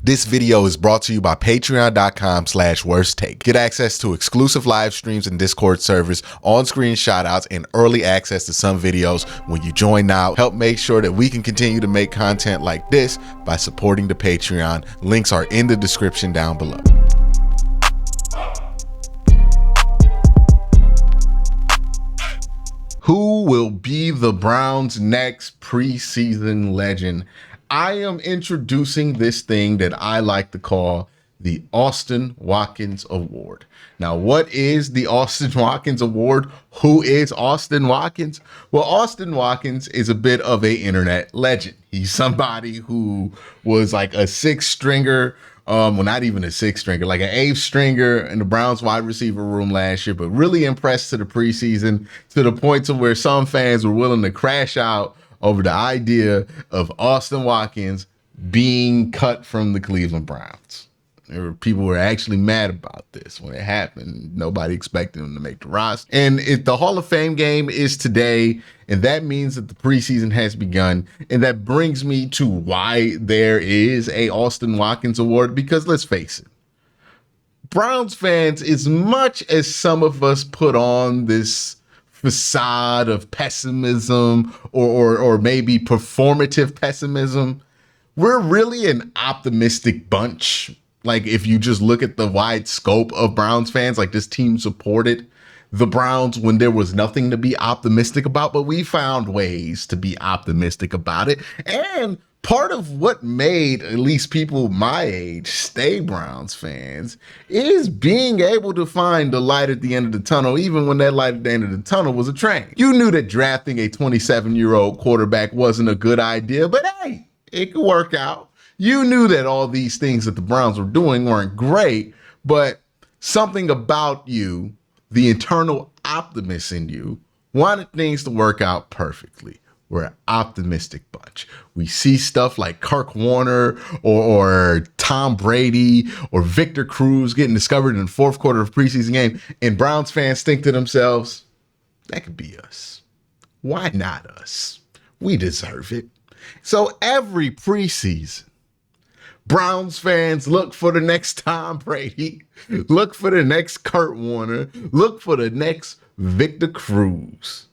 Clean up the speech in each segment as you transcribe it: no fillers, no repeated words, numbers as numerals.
This video is brought to you by patreon.com/worsttake. Get access to exclusive live streams and Discord servers, on-screen shoutouts, and early access to some videos when you join now. Help make sure that we can continue to make content like this by supporting the Patreon. Links are in the description down below. Who will be the Browns' next preseason legend? I am introducing this thing that I like to call the Austin Watkins Award. Now, what is the Austin Watkins Award? Who is Austin Watkins? Well, Austin Watkins is a bit of an internet legend. He's somebody who was like a sixth stringer, well, not even a sixth stringer, like an eighth stringer in the Browns wide receiver room last year, but really impressed to the preseason to the point to where some fans were willing to crash out over the idea of Austin Watkins being cut from the Cleveland Browns. There were people who were actually mad about this when it happened. Nobody expected him to make the roster. And the Hall of Fame game is today, and that means that the preseason has begun. And that brings me to why there is a Austin Watkins Award, because let's face it, Browns fans, as much as some of us put on this facade of pessimism or maybe performative pessimism, we're really an optimistic bunch. Like, if you just look at the wide scope of Browns fans, like, this team supported the Browns when there was nothing to be optimistic about, but we found ways to be optimistic about it. And part of what made at least people my age stay Browns fans is being able to find the light at the end of the tunnel, even when that light at the end of the tunnel was a train. You knew that drafting a 27-year-old quarterback wasn't a good idea, but hey, it could work out. You knew that all these things that the Browns were doing weren't great, but something about you, the internal optimist in you, wanted things to work out perfectly. We're an optimistic bunch. We see stuff like Kirk Warner or Tom Brady or Victor Cruz getting discovered in the fourth quarter of a preseason game, and Browns fans think to themselves, that could be us. Why not us? We deserve it. So every preseason, Browns fans look for the next Tom Brady, look for the next Kurt Warner, look for the next Victor Cruz.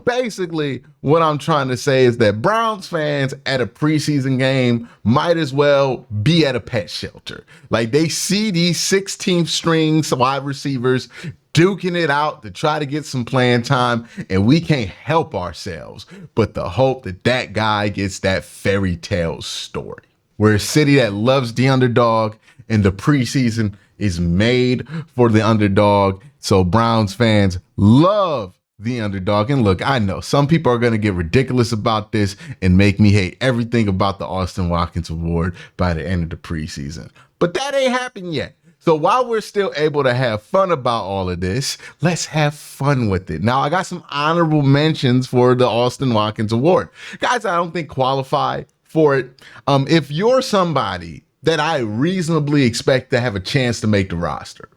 Basically, what I'm trying to say is that Browns fans at a preseason game might as well be at a pet shelter. Like, they see these 16th string wide receivers duking it out to try to get some playing time, and we can't help ourselves but to hope that that guy gets that fairy tale story. We're a city that loves the underdog, and the preseason is made for the underdog. So Browns fans love the underdog. And look, I know some people are going to get ridiculous about this and make me hate everything about the Austin Watkins Award by the end of the preseason, but that ain't happened yet. So while we're still able to have fun about all of this, let's have fun with it. Now, I got some honorable mentions for the Austin Watkins Award. Guys, I don't think qualify for it. If you're somebody that I reasonably expect to have a chance to make the roster,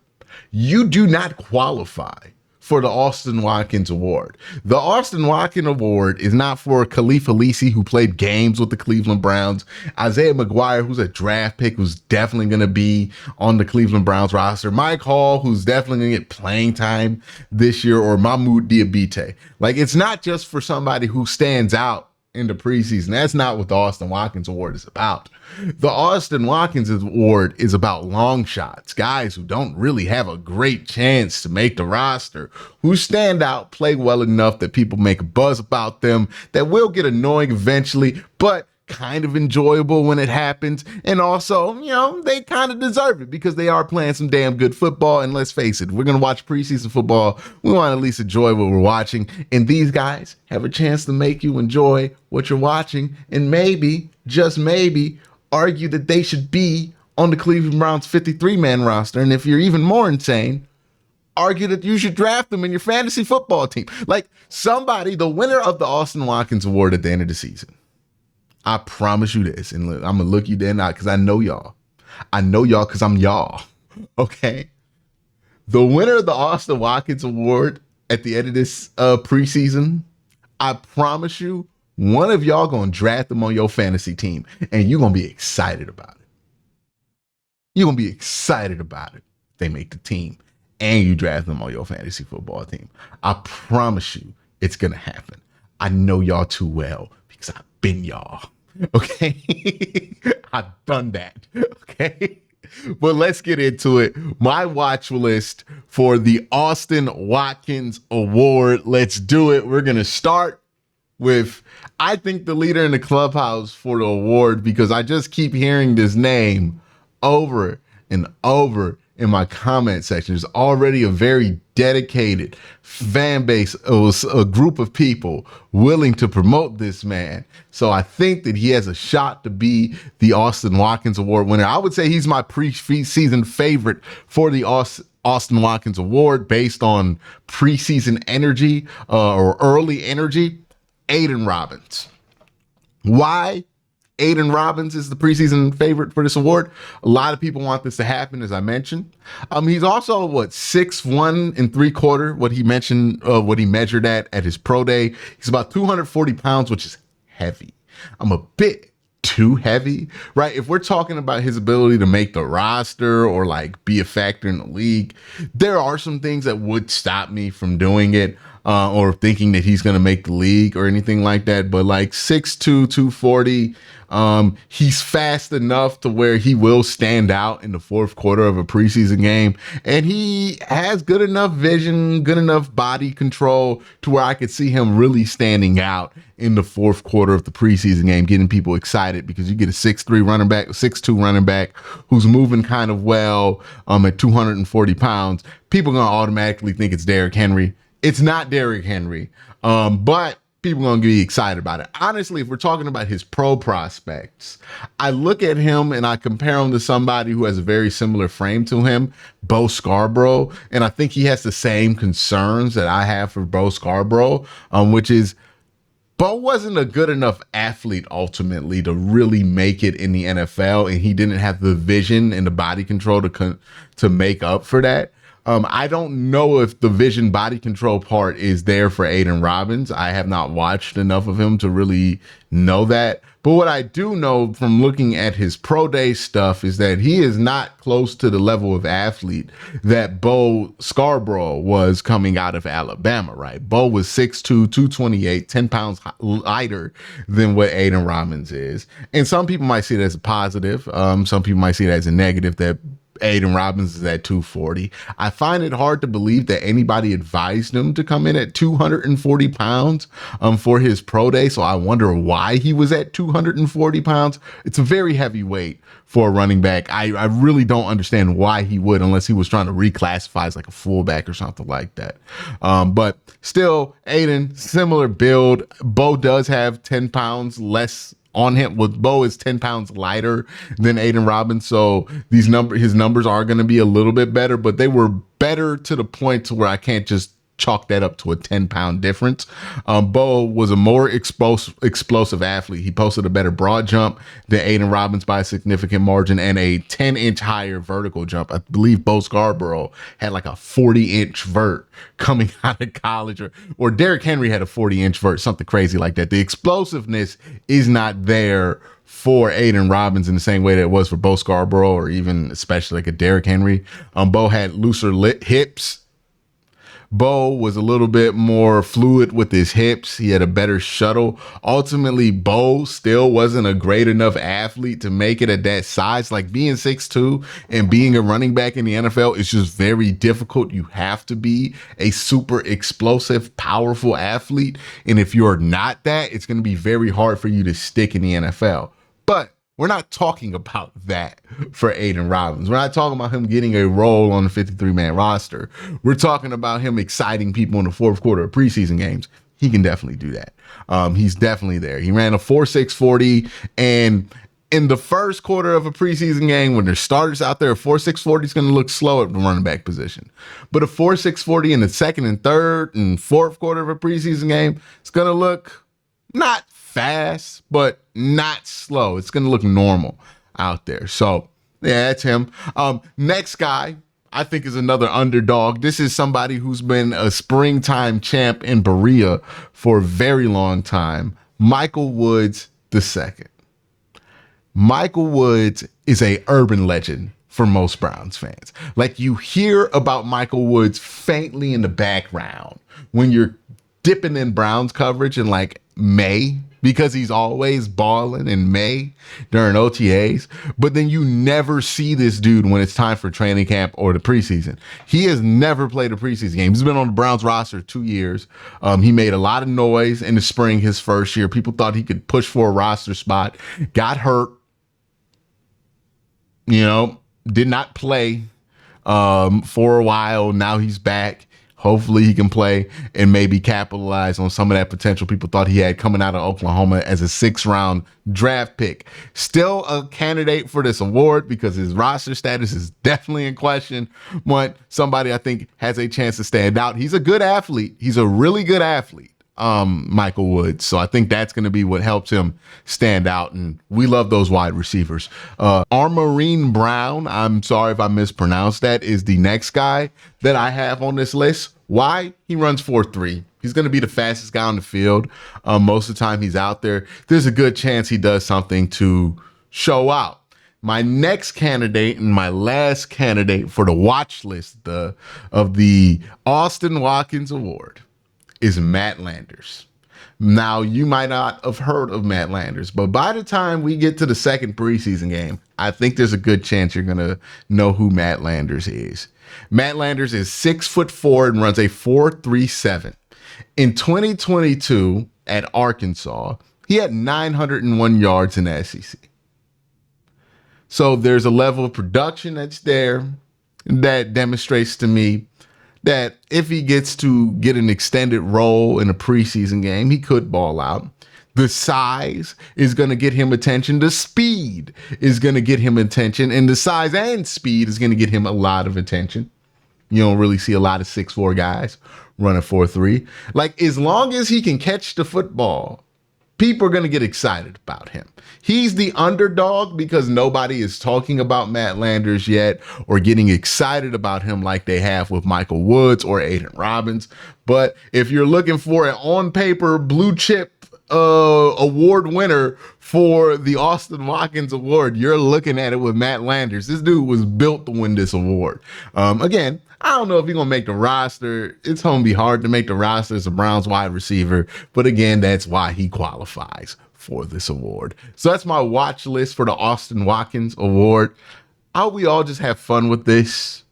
you do not qualify for the Austin Watkins Award. The Austin Watkins Award is not for Khalifa Lisi, who played games with the Cleveland Browns, Isaiah McGuire, who's a draft pick, who's definitely going to be on the Cleveland Browns roster, Mike Hall, who's definitely going to get playing time this year, or Mahmoud Diabate. Like, it's not just for somebody who stands out in the preseason. That's not what the Austin Watkins Award is about. The Austin Watkins Award is about long shots, guys who don't really have a great chance to make the roster, who stand out, play well enough that people make a buzz about them, that will get annoying eventually, but kind of enjoyable when it happens. And also, you know, they kind of deserve it because they are playing some damn good football. And let's face it, we're going to watch preseason football. We want to at least enjoy what we're watching. And these guys have a chance to make you enjoy what you're watching, and maybe, just maybe, argue that they should be on the Cleveland Browns 53-man roster. And if you're even more insane, argue that you should draft them in your fantasy football team. Like, somebody, the winner of the Austin Watkins Award at the end of the season, I promise you this, and look, I'm going to look you dead in the eye because I know y'all. I know y'all because I'm y'all, okay? The winner of the Austin Watkins Award at the end of this preseason, I promise you, one of y'all going to draft them on your fantasy team, and you're going to be excited about it. You're going to be excited about it if they make the team and you draft them on your fantasy football team. I promise you it's going to happen. I know y'all too well because I've been y'all. Okay. I've done that. Okay. But let's get into it. My watch list for the Austin Watkins Award. Let's do it. We're going to start with, I think, the leader in the clubhouse for the award because I just keep hearing this name over and over in my comment section. There's already a very dedicated fan base, a group of people willing to promote this man. So I think that he has a shot to be the Austin Watkins Award winner. I would say he's my preseason favorite for the Austin Watkins Award based on preseason energy or early energy. Aiden Robbins. Why Aiden Robbins is the preseason favorite for this award? A lot of people want this to happen, as I mentioned. He's also 6'1" and 3/4. What he mentioned, what he measured at his pro day. He's about 240 pounds, which is heavy. I'm a bit too heavy, right? If we're talking about his ability to make the roster or like be a factor in the league, there are some things that would stop me from doing it. Or thinking that he's going to make the league or anything like that. But like 6'2", 240, he's fast enough to where he will stand out in the fourth quarter of a preseason game. And he has good enough vision, good enough body control to where I could see him really standing out in the fourth quarter of the preseason game, getting people excited because you get a 6'3" running back, a 6'2" running back who's moving kind of well at 240 pounds. People are going to automatically think it's Derrick Henry. It's not Derrick Henry, but people are going to be excited about it. Honestly, if we're talking about his pro prospects, I look at him and I compare him to somebody who has a very similar frame to him, Bo Scarborough, and I think he has the same concerns that I have for Bo Scarborough, which is Bo wasn't a good enough athlete ultimately to really make it in the NFL, and he didn't have the vision and the body control to make up for that. I don't know if the vision body control part is there for Aiden Robbins. I have not watched enough of him to really know that. But what I do know from looking at his pro day stuff is that he is not close to the level of athlete that Bo Scarborough was coming out of Alabama, right? Bo was 6'2", 228, 10 pounds lighter than what Aiden Robbins is. And some people might see it as a positive. Some people might see it as a negative that Aiden Robbins is at 240. I find it hard to believe that anybody advised him to come in at 240 pounds for his pro day. So I wonder why he was at 240 pounds. It's a very heavy weight for a running back. I really don't understand why he would, unless he was trying to reclassify as like a fullback or something like that. But still, Aiden, similar build. Bo does have 10 pounds less on him. With Bo is 10 pounds lighter than Aiden Robbins, so his numbers are going to be a little bit better, but they were better to the point to where I can't just chalk that up to a 10-pound difference. Bo was a more explosive athlete. He posted a better broad jump than Aiden Robbins by a significant margin and a 10-inch higher vertical jump. I believe Bo Scarborough had like a 40-inch vert coming out of college, or Derrick Henry had a 40-inch vert, something crazy like that. The explosiveness is not there for Aiden Robbins in the same way that it was for Bo Scarborough, or even especially like a Derrick Henry. Bo had looser hips. Bo was a little bit more fluid with his hips. He had a better shuttle. Ultimately, Bo still wasn't a great enough athlete to make it at that size. Like being 6'2" and being a running back in the NFL is just very difficult. You have to be a super explosive, powerful athlete. And if you're not that, it's going to be very hard for you to stick in the NFL. But we're not talking about that for Aiden Robbins. We're not talking about him getting a role on the 53-man roster. We're talking about him exciting people in the fourth quarter of preseason games. He can definitely do that. He's definitely there. He ran a 4.6 40, and in the first quarter of a preseason game, when there's starters out there, a 4.6 40 is going to look slow at the running back position. But a 4.6 40 in the second and third and fourth quarter of a preseason game, it's going to look not fast, but not slow. It's going to look normal out there. So yeah, that's him. Next guy I think is another underdog. This is somebody who's been a springtime champ in Berea for a very long time. Michael Woods II. Michael Woods is a urban legend for most Browns fans. Like, you hear about Michael Woods faintly in the background when you're dipping in Browns coverage in like May, because he's always balling in May during OTAs, but then you never see this dude when it's time for training camp or the preseason. He has never played a preseason game. He's been on the Browns roster 2 years. He made a lot of noise in the spring, his first year. People thought he could push for a roster spot, got hurt, did not play for a while. Now he's back. Hopefully he can play and maybe capitalize on some of that potential people thought he had coming out of Oklahoma as a 6th round draft pick. Still a candidate for this award because his roster status is definitely in question, but somebody I think has a chance to stand out. He's a good athlete. He's a really good athlete, Michael Woods. So I think that's going to be what helps him stand out. And we love those wide receivers. Armarine Brown, I'm sorry if I mispronounced that, is the next guy that I have on this list. Why? He runs 4.3. He's going to be the fastest guy on the field. Most of the time he's out there. There's a good chance he does something to show out. My next candidate and my last candidate for the watch list of the Austin Watkins Award is Matt Landers. Now, you might not have heard of Matt Landers, but by the time we get to the second preseason game, I think there's a good chance you're going to know who Matt Landers is. Matt Landers is 6'4" and runs a 4.37. In 2022 at Arkansas, he had 901 yards in the SEC. So there's a level of production that's there that demonstrates to me that if he gets to get an extended role in a preseason game, he could ball out. The size is going to get him attention. The speed is going to get him attention. And the size and speed is going to get him a lot of attention. You don't really see a lot of 6'4" guys running 4.3. Like, as long as he can catch the football, people are going to get excited about him. He's the underdog because nobody is talking about Matt Landers yet or getting excited about him like they have with Michael Woods or Aiden Robbins. But if you're looking for an on-paper blue chip award winner for the Austin Watkins Award, you're looking at it with Matt Landers. This dude was built to win this award. Again, I don't know if he's going to make the roster. It's going to be hard to make the roster as a Browns wide receiver. But again, that's why he qualifies for this award. So that's my watch list for the Austin Watkins Award. I hope we all just have fun with this.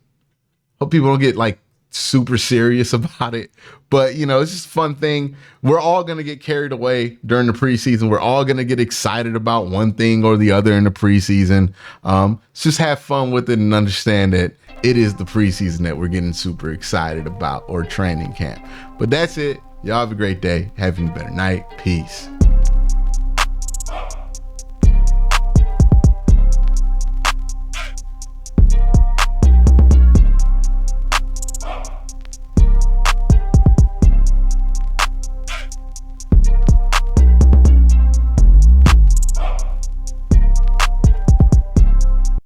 Hope people don't get like super serious about it. But, it's just a fun thing. We're all going to get carried away during the preseason. We're all going to get excited about one thing or the other in the preseason. Just have fun with it and understand that it is the preseason that we're getting super excited about, or training camp. But that's it. Y'all have a great day. Have a better night. Peace.